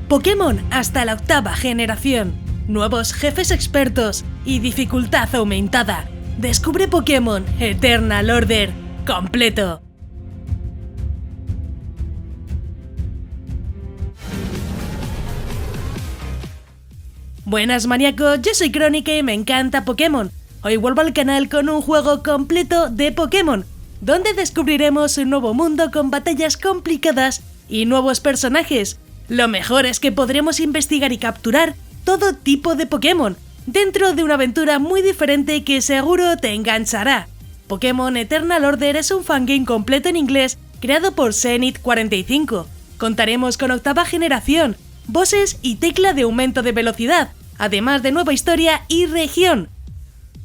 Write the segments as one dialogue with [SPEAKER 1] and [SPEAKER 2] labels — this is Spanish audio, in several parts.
[SPEAKER 1] Pokémon hasta la 8ª generación, nuevos jefes expertos y dificultad aumentada. Descubre Pokémon Eternal Order completo. Buenas maníacos, yo soy Crónica y me encanta Pokémon. Hoy vuelvo al canal con un juego completo de Pokémon, donde descubriremos un nuevo mundo con batallas complicadas y nuevos personajes. Lo mejor es que podremos investigar y capturar todo tipo de Pokémon, dentro de una aventura muy diferente que seguro te enganchará. Pokémon Eternal Order es un fangame completo en inglés creado por Zenith 45. Contaremos con 8ª generación, bosses y tecla de aumento de velocidad, además de nueva historia y región.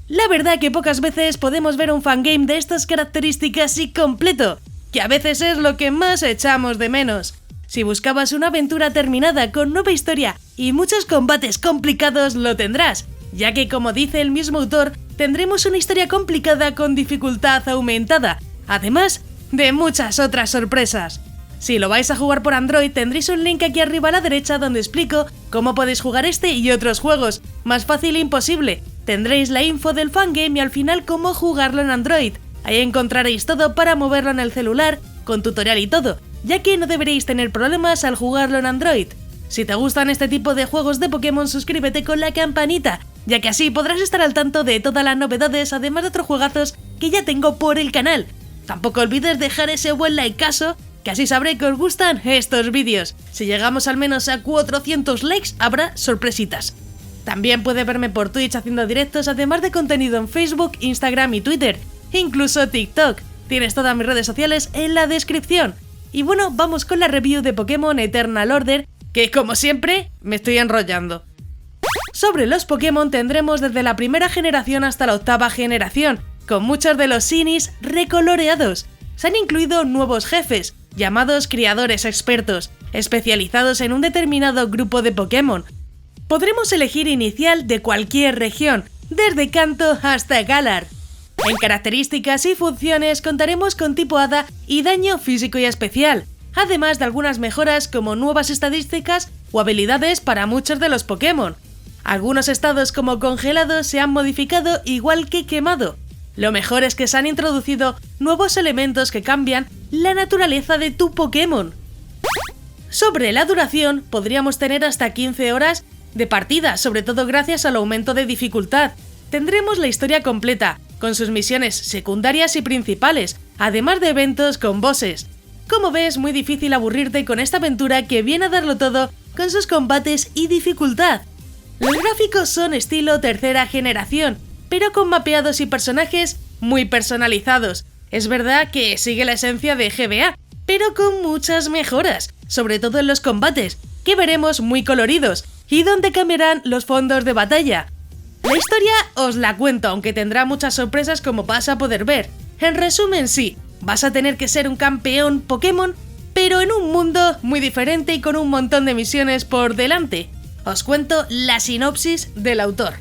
[SPEAKER 1] La verdad que pocas veces podemos ver un fangame de estas características y completo, que a veces es lo que más echamos de menos. Si buscabas una aventura terminada con nueva historia y muchos combates complicados, lo tendrás, ya que como dice el mismo autor, tendremos una historia complicada con dificultad aumentada, además de muchas otras sorpresas. Si lo vais a jugar por Android, tendréis un link aquí arriba a la derecha donde explico cómo podéis jugar este y otros juegos, más fácil e imposible. Tendréis la info del fangame y al final cómo jugarlo en Android. Ahí encontraréis todo para moverlo en el celular, con tutorial y todo, ya que no deberéis tener problemas al jugarlo en Android. Si te gustan este tipo de juegos de Pokémon, suscríbete con la campanita, ya que así podrás estar al tanto de todas las novedades, además de otros juegazos que ya tengo por el canal. Tampoco olvides dejar ese buen likeazo, que así sabré que os gustan estos vídeos. Si llegamos al menos a 400 likes, habrá sorpresitas. También puedes verme por Twitch haciendo directos, además de contenido en Facebook, Instagram y Twitter, incluso TikTok. Tienes todas mis redes sociales en la descripción. Y bueno, vamos con la review de Pokémon Eternal Order, que como siempre, me estoy enrollando. Sobre los Pokémon tendremos desde la 1ª generación hasta la 8ª generación, con muchos de los Shinies recoloreados. Se han incluido nuevos jefes, llamados criadores expertos, especializados en un determinado grupo de Pokémon. Podremos elegir inicial de cualquier región, desde Kanto hasta Galar. En características y funciones contaremos con tipo Hada y daño físico y especial, además de algunas mejoras como nuevas estadísticas o habilidades para muchos de los Pokémon. Algunos estados como congelado se han modificado igual que quemado. Lo mejor es que se han introducido nuevos elementos que cambian la naturaleza de tu Pokémon. Sobre la duración, podríamos tener hasta 15 horas de partida, sobre todo gracias al aumento de dificultad. Tendremos la historia completa, con sus misiones secundarias y principales, además de eventos con bosses. Como ves, muy difícil aburrirte con esta aventura que viene a darlo todo con sus combates y dificultad. Los gráficos son estilo 3ª generación, pero con mapeados y personajes muy personalizados. Es verdad que sigue la esencia de GBA, pero con muchas mejoras, sobre todo en los combates, que veremos muy coloridos, y donde cambiarán los fondos de batalla. La historia os la cuento, aunque tendrá muchas sorpresas como vas a poder ver. En resumen, sí, vas a tener que ser un campeón Pokémon, pero en un mundo muy diferente y con un montón de misiones por delante. Os cuento la sinopsis del autor.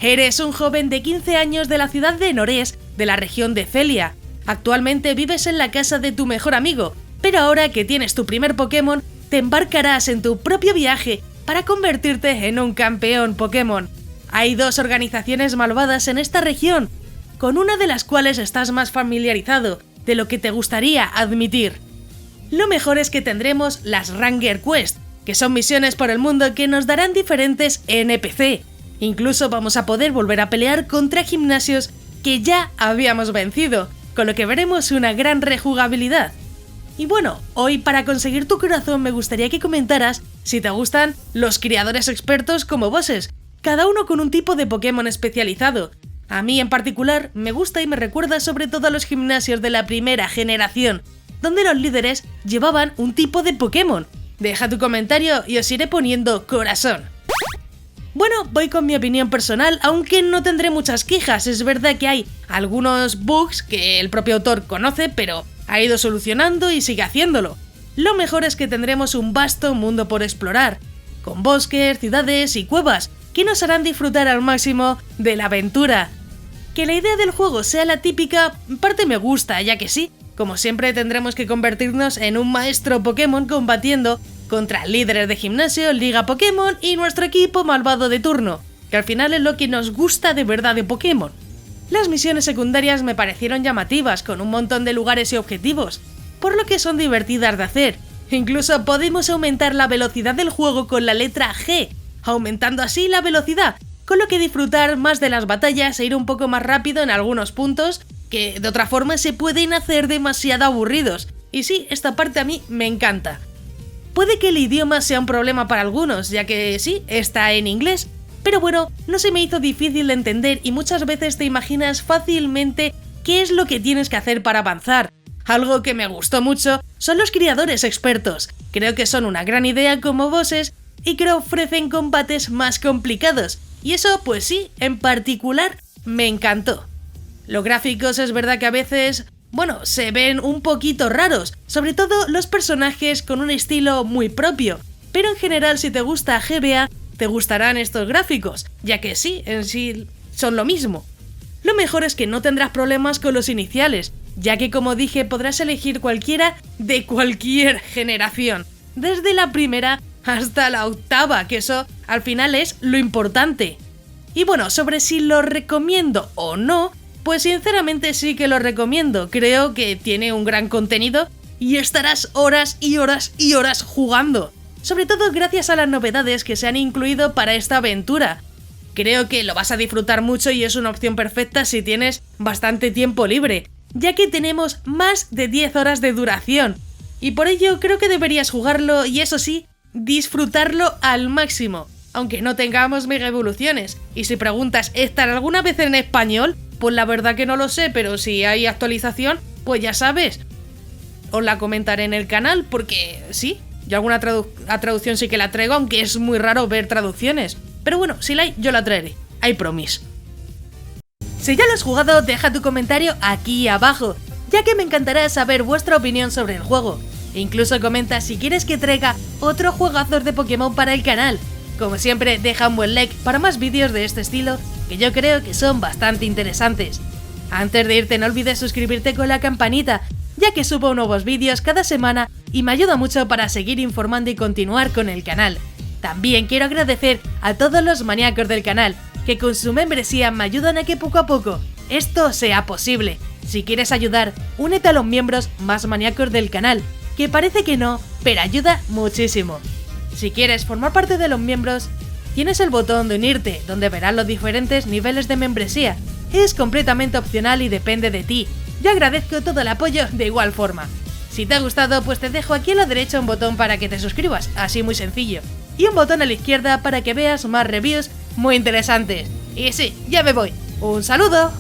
[SPEAKER 1] Eres un joven de 15 años de la ciudad de Norés, de la región de Celia. Actualmente vives en la casa de tu mejor amigo, pero ahora que tienes tu primer Pokémon, te embarcarás en tu propio viaje para convertirte en un campeón Pokémon. Hay 2 organizaciones malvadas en esta región, con una de las cuales estás más familiarizado de lo que te gustaría admitir. Lo mejor es que tendremos las Ranger Quest, que son misiones por el mundo que nos darán diferentes NPC. Incluso vamos a poder volver a pelear contra gimnasios que ya habíamos vencido, con lo que veremos una gran rejugabilidad. Y bueno, hoy para conseguir tu corazón me gustaría que comentaras si te gustan los criadores expertos como bosses, cada uno con un tipo de Pokémon especializado. A mí en particular me gusta y me recuerda sobre todo a los gimnasios de la 1ª generación, donde los líderes llevaban un tipo de Pokémon. Deja tu comentario y os iré poniendo corazón. Bueno, voy con mi opinión personal, aunque no tendré muchas quejas. Es verdad que hay algunos bugs que el propio autor conoce, pero ha ido solucionando y sigue haciéndolo. Lo mejor es que tendremos un vasto mundo por explorar, con bosques, ciudades y cuevas, que nos harán disfrutar al máximo de la aventura. Que la idea del juego sea la típica, en parte me gusta, ya que sí, como siempre tendremos que convertirnos en un maestro Pokémon combatiendo contra líderes de gimnasio, Liga Pokémon y nuestro equipo malvado de turno, que al final es lo que nos gusta de verdad de Pokémon. Las misiones secundarias me parecieron llamativas, con un montón de lugares y objetivos, por lo que son divertidas de hacer. Incluso podemos aumentar la velocidad del juego con la letra G, aumentando así la velocidad, con lo que disfrutar más de las batallas e ir un poco más rápido en algunos puntos que de otra forma se pueden hacer demasiado aburridos. Y sí, esta parte a mí me encanta. Puede que el idioma sea un problema para algunos, ya que sí, está en inglés, pero bueno, no se me hizo difícil de entender y muchas veces te imaginas fácilmente qué es lo que tienes que hacer para avanzar. Algo que me gustó mucho son los criadores expertos. Creo que son una gran idea como bosses y que ofrecen combates más complicados. Y eso, pues sí, en particular, me encantó. Los gráficos es verdad que a veces, bueno, se ven un poquito raros, sobre todo los personajes con un estilo muy propio, pero en general si te gusta GBA, te gustarán estos gráficos, ya que sí, en sí son lo mismo. Lo mejor es que no tendrás problemas con los iniciales, ya que como dije podrás elegir cualquiera de cualquier generación, desde la primera hasta la octava, que eso al final es lo importante. Y bueno, sobre si lo recomiendo o no, pues sinceramente sí que lo recomiendo, creo que tiene un gran contenido y estarás horas y horas y horas jugando, sobre todo gracias a las novedades que se han incluido para esta aventura. Creo que lo vas a disfrutar mucho y es una opción perfecta si tienes bastante tiempo libre, ya que tenemos más de 10 horas de duración, y por ello creo que deberías jugarlo y eso sí, disfrutarlo al máximo, aunque no tengamos mega evoluciones. Y si preguntas, ¿estará alguna vez en español? Pues la verdad que no lo sé, pero si hay actualización, pues ya sabes, os la comentaré en el canal, porque sí, yo alguna traducción sí que la traigo, aunque es muy raro ver traducciones. Pero bueno, si la hay, yo la traeré, I promise. Si ya lo has jugado, deja tu comentario aquí abajo, ya que me encantará saber vuestra opinión sobre el juego. E incluso comenta si quieres que traiga otro juegazos de Pokémon para el canal. Como siempre, deja un buen like para más vídeos de este estilo, que yo creo que son bastante interesantes. Antes de irte no olvides suscribirte con la campanita, ya que subo nuevos vídeos cada semana y me ayuda mucho para seguir informando y continuar con el canal. También quiero agradecer a todos los maníacos del canal, que con su membresía me ayudan a que poco a poco esto sea posible. Si quieres ayudar, únete a los miembros más maníacos del canal, que parece que no, pero ayuda muchísimo. Si quieres formar parte de los miembros, tienes el botón de unirte, donde verás los diferentes niveles de membresía. Es completamente opcional y depende de ti. Yo agradezco todo el apoyo de igual forma. Si te ha gustado, pues te dejo aquí a la derecha un botón para que te suscribas, así muy sencillo. Y un botón a la izquierda para que veas más reviews muy interesantes. Y sí, ya me voy. ¡Un saludo!